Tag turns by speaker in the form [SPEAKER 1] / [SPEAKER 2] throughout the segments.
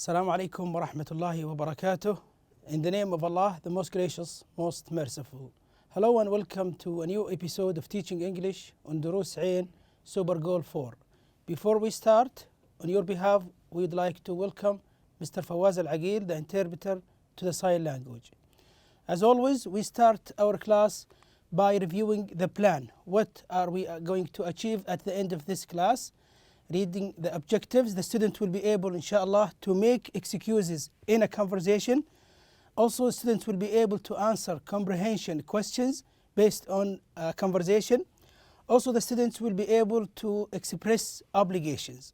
[SPEAKER 1] Assalamu alaikum wa rahmatullahi wa barakatuh. In the name of Allah, the most gracious, most merciful. Hello and welcome to a new episode of Teaching English on Dروس Super Goal 4. Before we start, on your behalf, we'd like to welcome Mr. Fawaz Al-Aqil, the interpreter to the sign language. As always, we start our class by reviewing the plan. What are we going to achieve at the end of this class? Reading the objectives, the student will be able, inshallah, to make excuses in a conversation. Also, students will be able to answer comprehension questions based on conversation. Also, the students will be able to express obligations.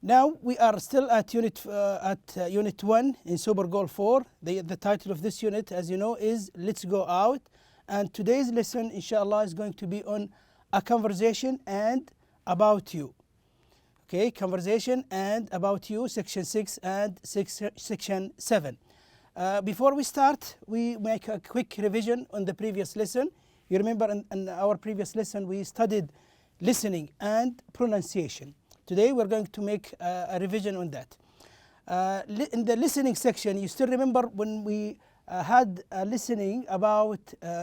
[SPEAKER 1] Now, we are still at Unit 1 in Super Goal 4. The title of this unit, as you know, is Let's Go Out. And today's lesson, inshallah, is going to be on a conversation and about you. Okay, conversation and about you, section 6 and section 7. Before we start, we make a quick revision on the previous lesson. You remember in our previous lesson, we studied listening and pronunciation. Today, we're going to make a revision on that. In the listening section, you still remember when we had a listening about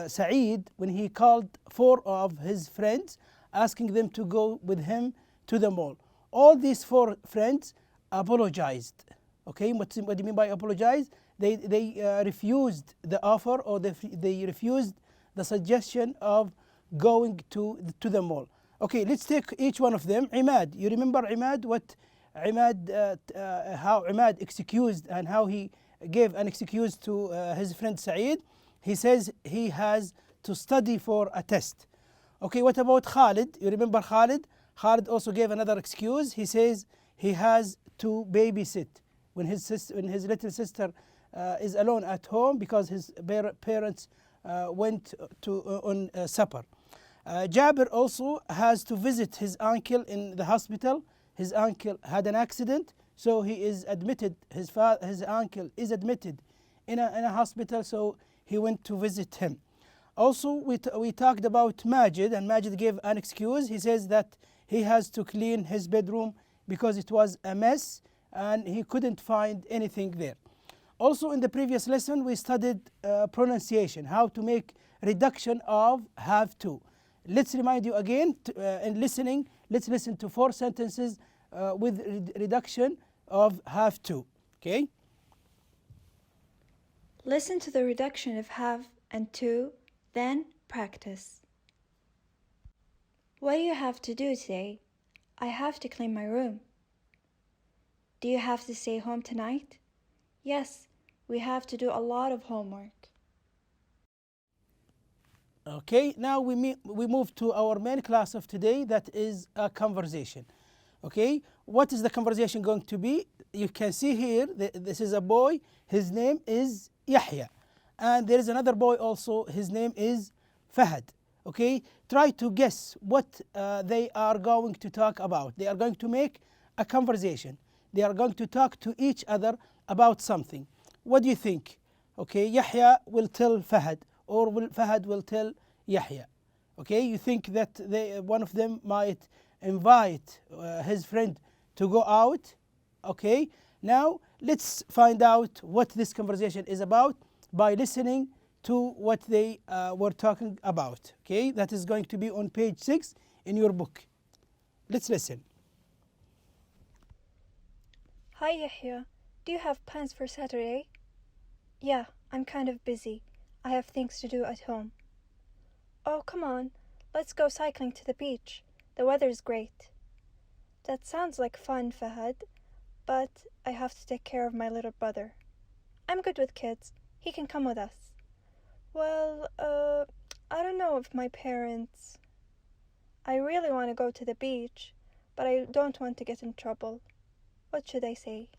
[SPEAKER 1] Saeed, when he called 4 of his friends, asking them to go with him to the mall. All these 4 friends apologized. Okay, what do you mean by apologize? They refused the offer, or they refused the suggestion of going to the mall. Okay, let's take each one of them. Imad, you remember Imad? How Imad excused and how he gave an excuse to his friend Saeed. He says he has to study for a test. Okay, what about Khalid? You remember Khalid? Khalid also gave another excuse. He says he has to babysit when his little sister is alone at home because his parents went on supper. Jabir also has to visit his uncle in the hospital. His uncle had an accident, so he is admitted. His uncle is admitted in a hospital, so he went to visit him. Also, we talked about Majid, and Majid gave an excuse. He says that he has to clean his bedroom because it was a mess and he couldn't find anything there. Also, in the previous lesson, we studied pronunciation, how to make reduction of have to. Let's remind you again, in listening, let's listen to 4 sentences with reduction of have to. Okay?
[SPEAKER 2] Listen to the reduction of have and to, then practice. What do you have to do today? I have to clean my room. Do you have to stay home tonight? Yes, we have to do a lot of homework.
[SPEAKER 1] Okay, now we move to our main class of today, that is a conversation. Okay, what is the conversation going to be? You can see here, this is a boy, his name is Yahya. And there is another boy also, his name is Fahad. Okay, try to guess what they are going to talk about. They are going to make a conversation. They are going to talk to each other about something. What do you think? Okay, Yahya will tell Fahad, or Fahad will tell Yahya. Okay, you think that one of them might invite his friend to go out? Okay, now let's find out what this conversation is about by listening to what they were talking about. Okay, that is going to be on page 6 in your book. Let's listen.
[SPEAKER 2] Hi Yahya, do you have plans for Saturday? Yeah, I'm kind of busy. I have things to do at home. Oh, come on, let's go cycling to the beach. The weather's great. That sounds like fun, Fahad, but I have to take care of my little brother. I'm good with kids. He can come with us. Well, I don't know if my parents... I really want to go to the beach, but I don't want to get in trouble. What should I say?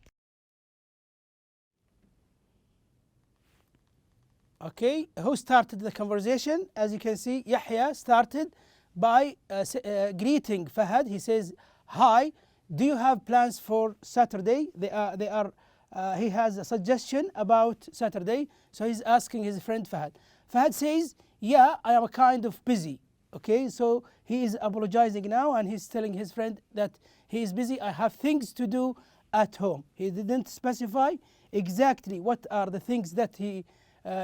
[SPEAKER 1] Okay, who started the conversation? As you can see, Yahya started by greeting Fahad. He says, hi, do you have plans for Saturday? He has a suggestion about Saturday, so he's asking his friend Fahad. Fahad says, yeah, I am kind of busy. Okay, so he is apologizing now and he's telling his friend that he is busy. I have things to do at home. He didn't specify exactly what are the things that he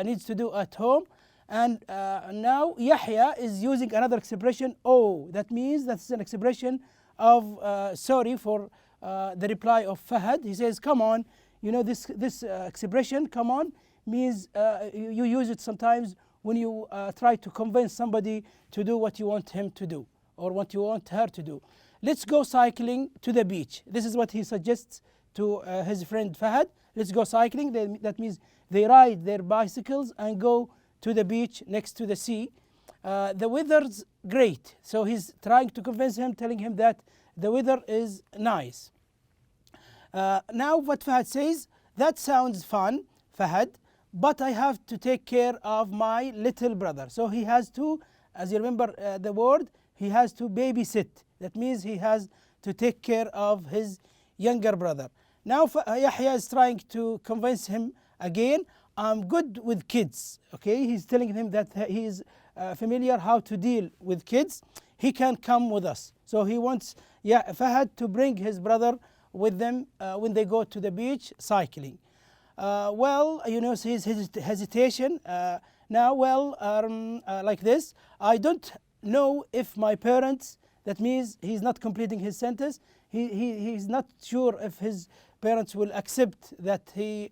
[SPEAKER 1] needs to do at home. And now Yahya is using another expression, oh. That means that's an expression of sorry for the reply of Fahad. He says, come on. You know, this expression, come on, means you use it sometimes when you try to convince somebody to do what you want him to do or what you want her to do. Let's go cycling to the beach. This is what he suggests to his friend Fahad. Let's go cycling. That means they ride their bicycles and go to the beach next to the sea. The weather's great. So he's trying to convince him, telling him that the weather is nice. Now what Fahad says, that sounds fun, Fahad, but I have to take care of my little brother. So he has to, as you remember the word, he has to babysit. That means he has to take care of his younger brother. Now Yahya is trying to convince him again, I'm good with kids. Okay, he's telling him that he is familiar how to deal with kids. He can come with us. So he wants Fahad to bring his brother with them when they go to the beach cycling. Well, you know, his hesitation now, like this, I don't know if my parents, that means he's not completing his sentence. He's not sure if his parents will accept that he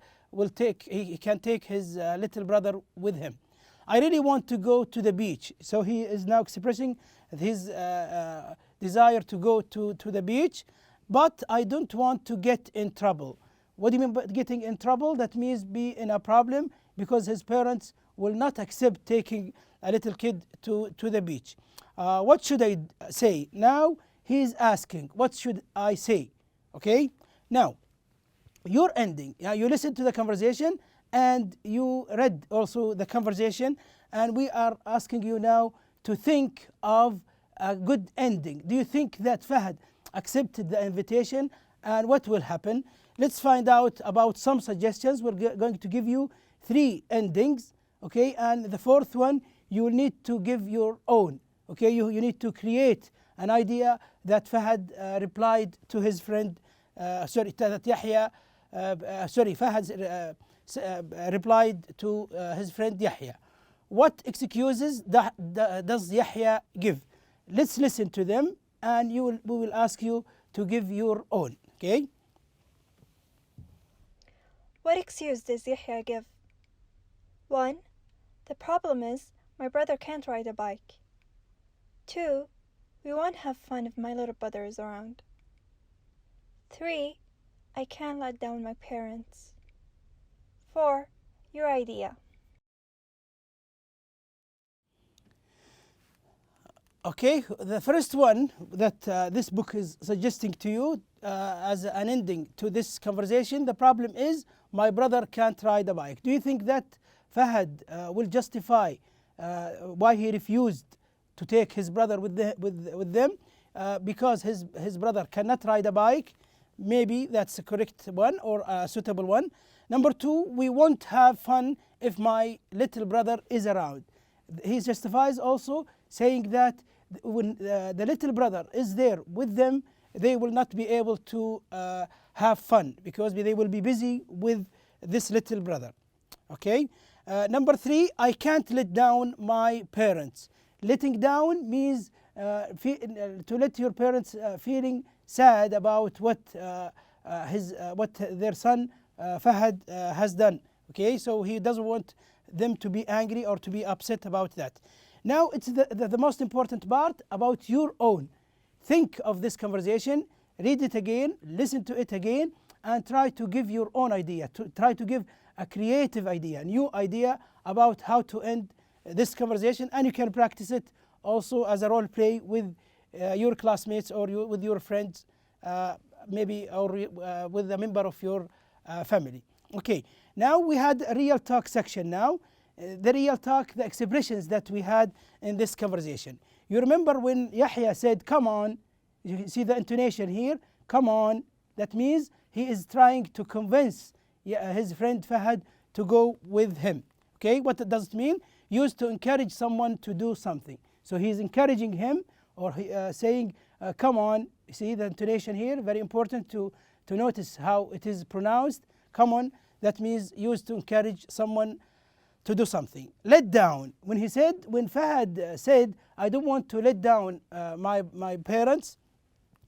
[SPEAKER 1] can take his little brother with him. I really want to go to the beach. So he is now expressing his desire to go to the beach, but I don't want to get in trouble. What do you mean by getting in trouble? That means be in a problem because his parents will not accept taking a little kid to the beach. What should I say? Now he's asking, what should I say? Okay, now you're ending. You listen to the conversation and you read also the conversation, and we are asking you now to think of a good ending. Do you think that Fahad accepted the invitation, and what will happen? Let's find out about some suggestions. We're going to give you 3 endings, okay, and the 4th one you will need to give your own. Okay, you need to create an idea that Fahad replied to his friend, that Yahya, Fahad replied to his friend Yahya. What excuses does Yahya give? Let's listen to them, and we will ask you to give your own. Okay.
[SPEAKER 2] What excuse does Yahya give? 1. The problem is my brother can't ride a bike. 2. We won't have fun if my little brother is around. 3. I can't let down my parents. 4. Your idea.
[SPEAKER 1] Okay, the first one that this book is suggesting to you as an ending to this conversation, the problem is my brother can't ride a bike. Do you think that Fahad will justify why he refused to take his brother with them because his brother cannot ride a bike? Maybe that's a correct one or a suitable one. Number 2, we won't have fun if my little brother is around. He justifies also saying that when the little brother is there with them, they will not be able to have fun because they will be busy with this little brother. Okay. Number 3, I can't let down my parents. Letting down means to let your parents feeling sad about what their son Fahad has done. Okay, so he doesn't want them to be angry or to be upset about that. Now it's the most important part about your own. Think of this conversation, read it again, listen to it again, and try to give your own idea. Try to give a creative idea, a new idea about how to end this conversation, and you can practice it also as a role play with your classmates or with your friends, maybe, or with a member of your family. Okay, now we had a real talk section. Now the real talk, the expressions that we had in this conversation. You remember when Yahya said, come on, you see the intonation here, come on. That means he is trying to convince his friend Fahad to go with him. Okay, what does it mean? Used to encourage someone to do something. So he's encouraging him, or saying, come on. You see the intonation here, very important to to notice how it is pronounced. Come on, that means used to encourage someone to do something. Let down. When Fahad said, I don't want to let down my parents,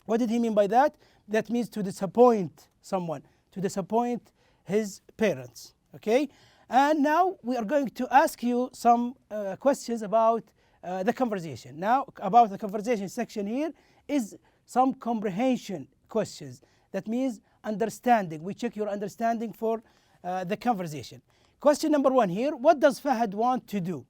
[SPEAKER 1] what did he mean by that? That means to disappoint someone, to disappoint his parents. Okay? And now we are going to ask you some questions about the conversation. Now, about the conversation section here is some comprehension questions. That means understanding. We check your understanding for the conversation. Question number 1 here. What does Fahad want to do?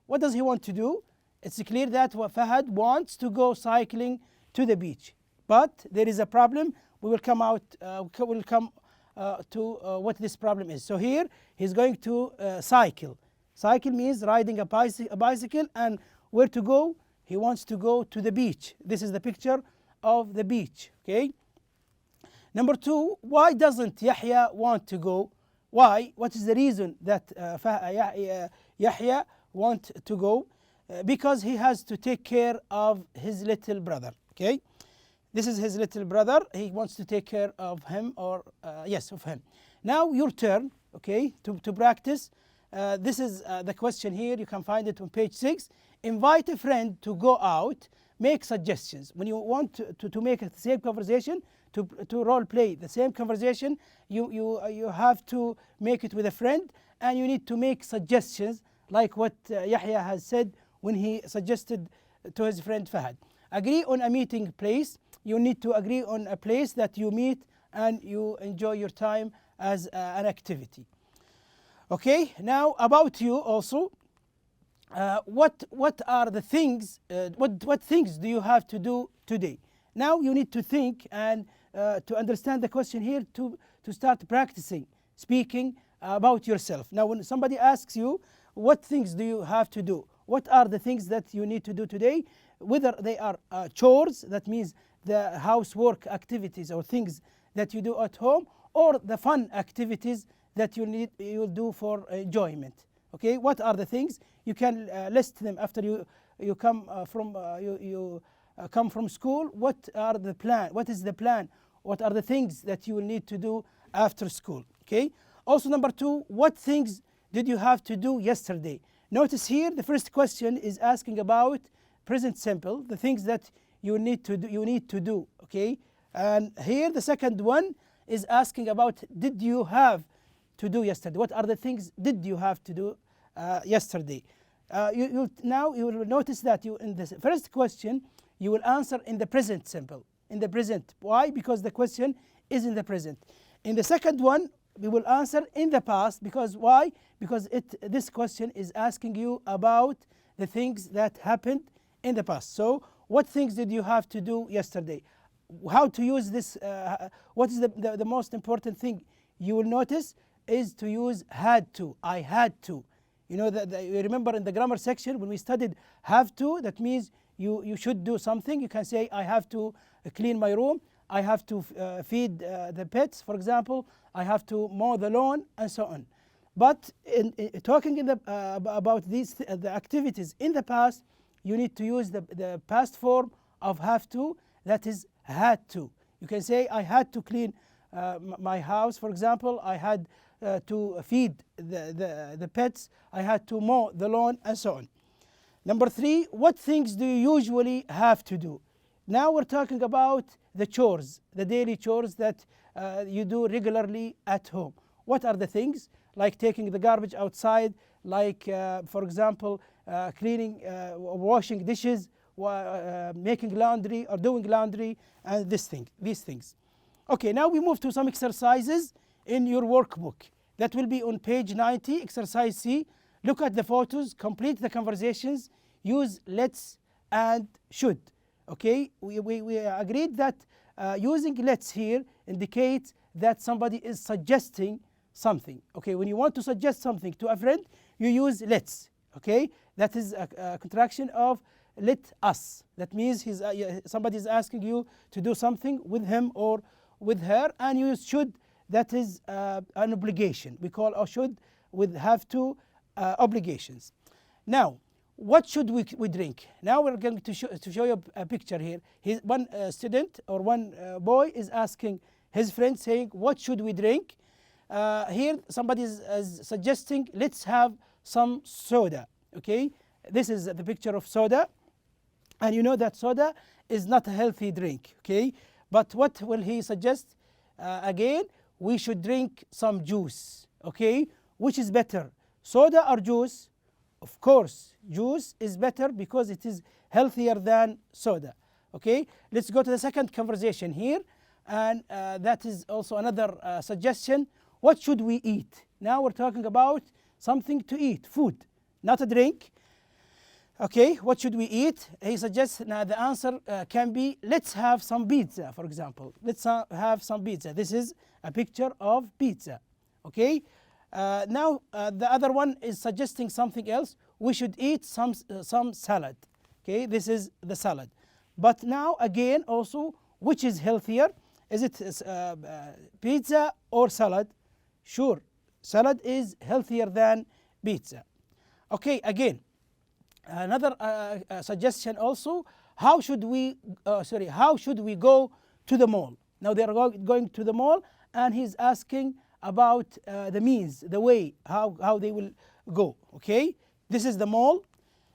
[SPEAKER 1] What does he want to do? It's clear that Fahad wants to go cycling to the beach. But there is a problem. We will come to what this problem is. So here he's going to cycle. Cycle means riding a bicycle, and where to go? He wants to go to the beach. This is the picture of the beach. Okay. Number 2, why doesn't Yahya want to go? Why? What is the reason that Yahya want to go? Because he has to take care of his little brother. Okay. This is his little brother. He wants to take care of him, or yes, of him. Now your turn, okay, to practice. This is the question here. You can find it on page 6. Invite a friend to go out. Make suggestions. When you want to make the same conversation, to role play the same conversation, you have to make it with a friend, and you need to make suggestions like what Yahya has said when he suggested to his friend Fahad. Agree on a meeting place. You need to agree on a place that you meet and you enjoy your time as an activity. Okay, now about you also. What are the things? What things do you have to do today? Now you need to think and to understand the question here, to start practicing speaking about yourself. Now when somebody asks you, what things do you have to do? What are the things that you need to do today? Whether they are chores, that means the housework activities or things that you do at home, or the fun activities that you'll do for enjoyment. Okay, what are the things? You can list them after you come come from school. What are the plan? What is the plan? What are the things that you will need to do after school? Okay. Also, number 2, what things did you have to do yesterday? Notice here the first question is asking about present simple, the things that you need to do. Okay. And here the second one is asking about did you have to do yesterday? What are the things did you have to do yesterday? Now you will notice that in the first question you will answer in the present simple, in the present. Why? Because the question is in the present. In the second one we will answer in the past. Because why? Because this question is asking you about the things that happened in the past. So what things did you have to do yesterday? How to use this? What is the most important thing you will notice is to use had to. I had to. You know that you remember in the grammar section when we studied have to, that means you should do something. You can say I have to clean my room, I have to feed the pets, for example, I have to mow the lawn, and so on. But in talking about these the activities in the past, you need to use the past form of have to, that is had to. You can say I had to clean my house, for example, I had to feed the pets, I had to mow the lawn, and so on. Number 3, what things do you usually have to do? Now we're talking about the chores, the daily chores that you do regularly at home. What are the things? Like taking the garbage outside, like for example cleaning, washing dishes, making laundry or doing laundry, and these things. Okay, now we move to some exercises in your workbook. That will be on page 90, exercise C. Look at the photos, complete the conversations, use let's and should. Okay, we agreed that using let's here indicates that somebody is suggesting something. Okay, when you want to suggest something to a friend, you use let's. Okay, that is a contraction of let us. That means somebody is asking you to do something with him or with her, and you use should. That is an obligation. We call a should with have to obligations. Now, what should we drink? Now we're going to show you a picture here. One student or one boy is asking his friend saying, what should we drink? Here somebody is suggesting, let's have some soda. Okay, this is the picture of soda, and you know that soda is not a healthy drink. Okay, but what will he suggest? Again, we should drink some juice. Okay, which is better, soda or juice? Of course, juice is better because it is healthier than soda. Okay, let's go to the second conversation here, and that is also another suggestion. What should we eat? Now we're talking about something to eat, food, not a drink. Okay, what should we eat? He suggests, now the answer can be, let's have some pizza, for example. Let's have some pizza. This is a picture of pizza. Okay, now the other one is suggesting something else. We should eat some salad. Okay, this is the salad. But now again also, which is healthier? Is it pizza or salad? Sure, salad is healthier than pizza. Okay, again, another suggestion also. How should we go to the mall? Now they are going to the mall, and he's asking about the means, the way, how they will go. Okay, this is the mall.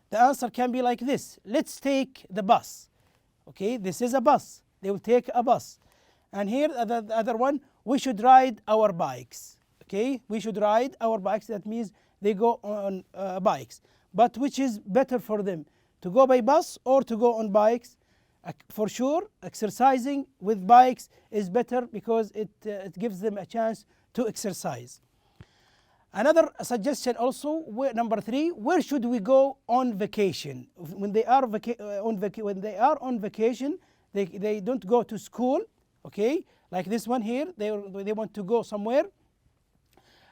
[SPEAKER 1] The answer can be like this: let's take the bus. Okay, this is a bus. They will take a bus. And here the other one, we should ride our bikes. Okay, we should ride our bikes. That means they go on bikes. But which is better for them, to go by bus or to go on bikes? For sure, exercising with bikes is better because it gives them a chance to exercise. Another suggestion also, number 3, where should we go on vacation? When they are on vacation, they don't go to school. Okay, like this one here, they want to go somewhere,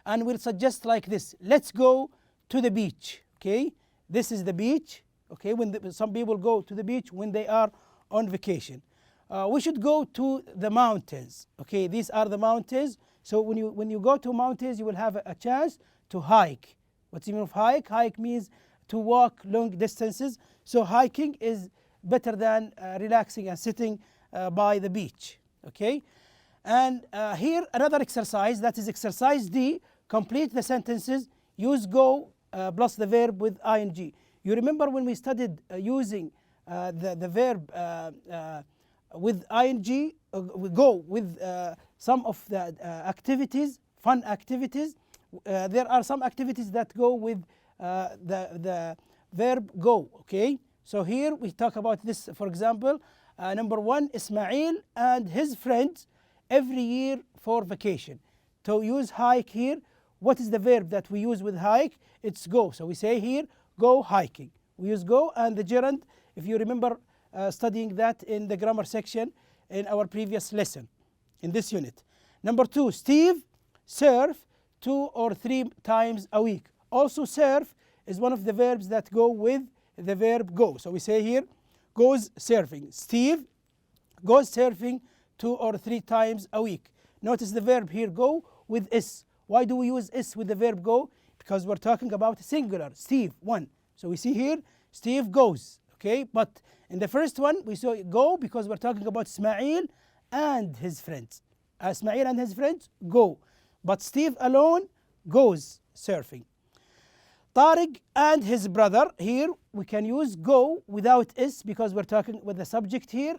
[SPEAKER 1] and we'll suggest like this: let's go to the beach. Okay, this is the beach. Okay, when some people go to the beach when they are on vacation. We should go to the mountains. Okay, these are the mountains. So when you go to mountains, you will have a chance to hike. What's the meaning of hike? Hike means to walk long distances. So hiking is better than relaxing and sitting by the beach. Okay, and here another exercise, that is exercise D. Complete the sentences. Use go plus the verb with ing. You remember when we studied using the verb with ing, we go with some of the activities, fun activities. There are some activities that go with the verb go. Okay, so here we talk about this. For example, number 1, Ismail and his friends every year for vacation. To use hike here, what is the verb that we use with hike? It's go. So we say here, go hiking. We use go, and the gerund, if you remember studying that in the grammar section in our previous lesson in this unit. Number 2, Steve surf 2 or 3 times a week. Also surf is one of the verbs that go with the verb go. So we say here, goes surfing. Steve goes surfing 2 or 3 times a week. Notice the verb here go with is. Why do we use is with the verb go? Because we're talking about singular, Steve, one. So we see here, Steve goes. Okay, but in the first one, we saw go because we're talking about Ismail and his friends. Ismail and his friends go. But Steve alone goes surfing. Tariq and his brother, here we can use go without is because we're talking with the subject here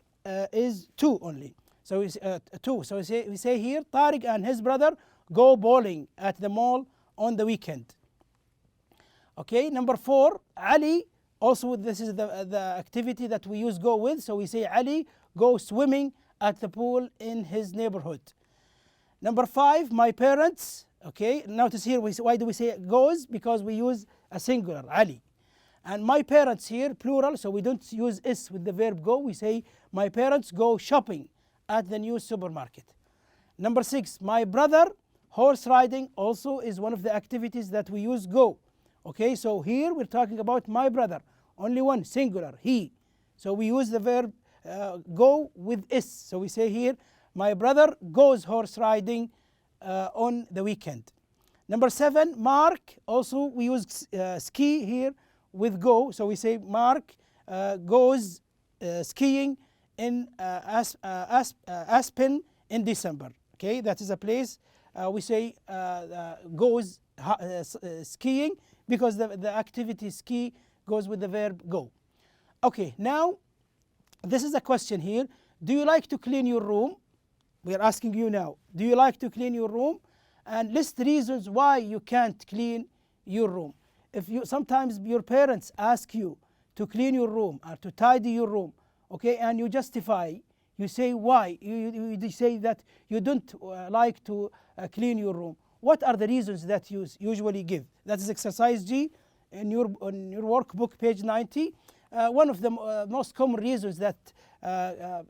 [SPEAKER 1] is to only. So it's to. So we say here, Tariq and his brother go bowling at the mall on the weekend. Okay, number 4, Ali. Also, this is the activity that we use go with. So we say Ali go swimming at the pool in his neighborhood. Number 5, my parents. Okay, notice here, why do we say goes? Because we use a singular, Ali. And my parents here, plural, so we don't use is with the verb go. We say my parents go shopping at the new supermarket. Number 6, my brother, horse riding also is one of the activities that we use go. Okay, so here we're talking about my brother, only one, singular, he. So we use the verb go with is. So we say here, my brother goes horse riding on the weekend. Number 7, Mark, also we use ski here with go. So we say Mark goes skiing in Aspen in December. Okay, that is a place we say goes skiing, because the activity ski goes with the verb go. Okay, now this is a question here. Do you like to clean your room? We are asking you now. Do you like to clean your room? And list reasons why you can't clean your room. If you sometimes your parents ask you to clean your room or to tidy your room, okay, and you justify, you say why. You say that you don't like to clean your room. What are the reasons that you usually give? That is exercise G in your workbook, page 90. One of the most common reasons that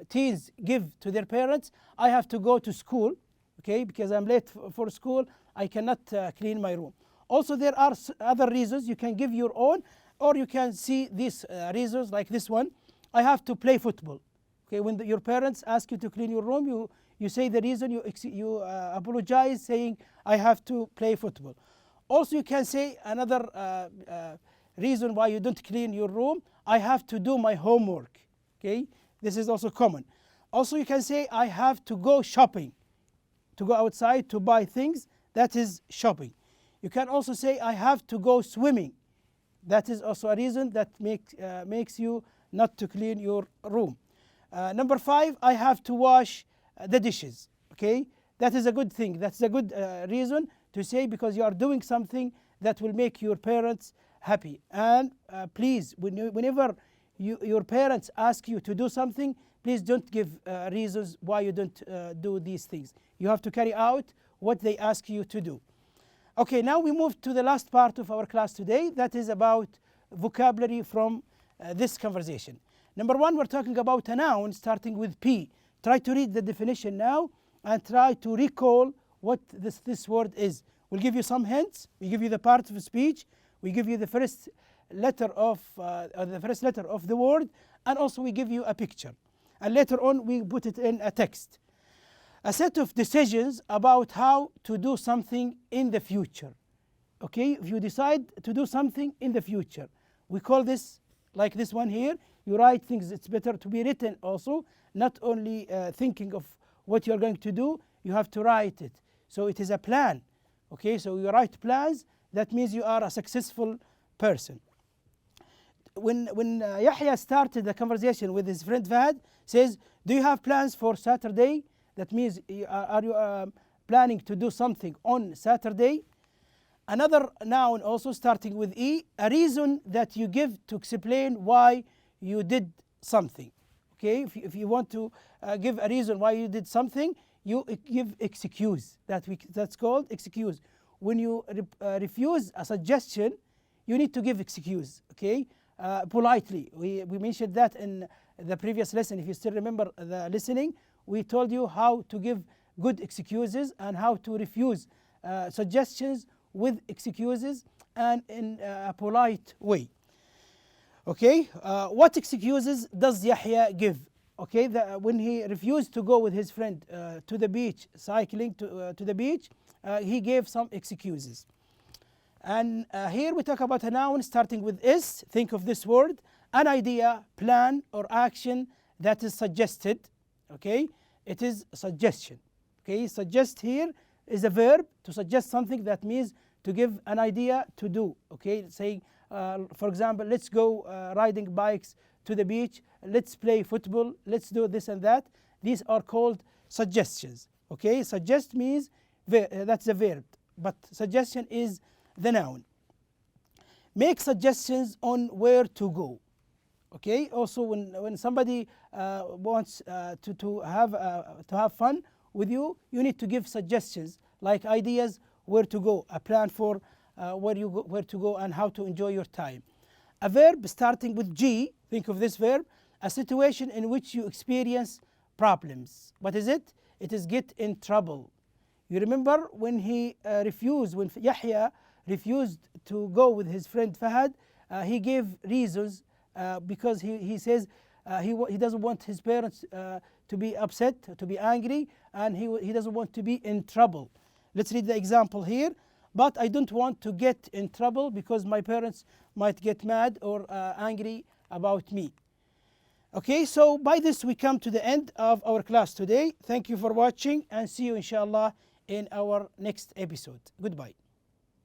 [SPEAKER 1] teens give to their parents: I have to go to school, okay, because I'm late for school, I cannot clean my room. Also, there are other reasons. You can give your own, or you can see these reasons like this one: I have to play football. Okay, when your parents ask you to clean your room, you say the reason, you apologize saying, I have to play football. Also, you can say another reason why you don't clean your room: I have to do my homework. Okay, this is also common. Also, you can say, I have to go shopping, to go outside to buy things. That is shopping. You can also say, I have to go swimming. That is also a reason that makes you not to clean your room. Number 5, I have to wash the dishes. Okay, that is a good thing. That's a good reason to say, because you are doing something that will make your parents happy. And please, whenever your parents ask you to do something, please don't give reasons why you don't do these things. You have to carry out what they ask you to do. Okay, now we move to the last part of our class today. That is about vocabulary from this conversation. Number 1, we're talking about a noun starting with P. Try to read the definition now and try to recall what this word is. We'll give you some hints. We give you the part of speech. We give you the first letter of the word, and also we give you a picture. And later on, we put it in a text. A set of decisions about how to do something in the future. Okay, if you decide to do something in the future, we call this, like this one here, you write things. It's better to be written also, not only thinking of what you're going to do, you have to write it. So it is a plan. Okay, so you write plans, that means you are a successful person. When Yahya started the conversation with his friend Fahad, says, do you have plans for Saturday? That means, are you planning to do something on Saturday? Another noun also starting with E, a reason that you give to explain why you did something. Okay, if you want to give a reason why you did something, you give excuse. That's called excuse. When you refuse a suggestion, you need to give excuse. Okay, politely. We mentioned that in the previous lesson. If you still remember the listening, we told you how to give good excuses and how to refuse suggestions with excuses and in a polite way. Okay, what excuses does Yahya give? Okay, when he refused to go with his friend to the beach, cycling to the beach, he gave some excuses. And here we talk about a noun starting with S. Think of this word: an idea, plan, or action that is suggested. Okay, it is suggestion. Okay, suggest here is a verb. To suggest something, that means to give an idea to do. Okay, saying, for example, let's go riding bikes to the beach, let's play football, let's do this and that. These are called suggestions. Okay, suggest means that's a verb, but suggestion is the noun. Make suggestions on where to go. Okay, also when somebody wants to have fun with you, you need to give suggestions like ideas where to go, a plan for where to go and how to enjoy your time. A verb starting with G, think of this verb: a situation in which you experience problems. What is it? It is get in trouble. You remember when when Yahya refused to go with his friend Fahad, he gave reasons because he says he doesn't want his parents to be upset, to be angry, and he doesn't want to be in trouble. Let's read the example here. But I don't want to get in trouble because my parents might get mad or angry about me. Okay, so by this we come to the end of our class today. Thank you for watching and see you inshallah in our next episode. Goodbye.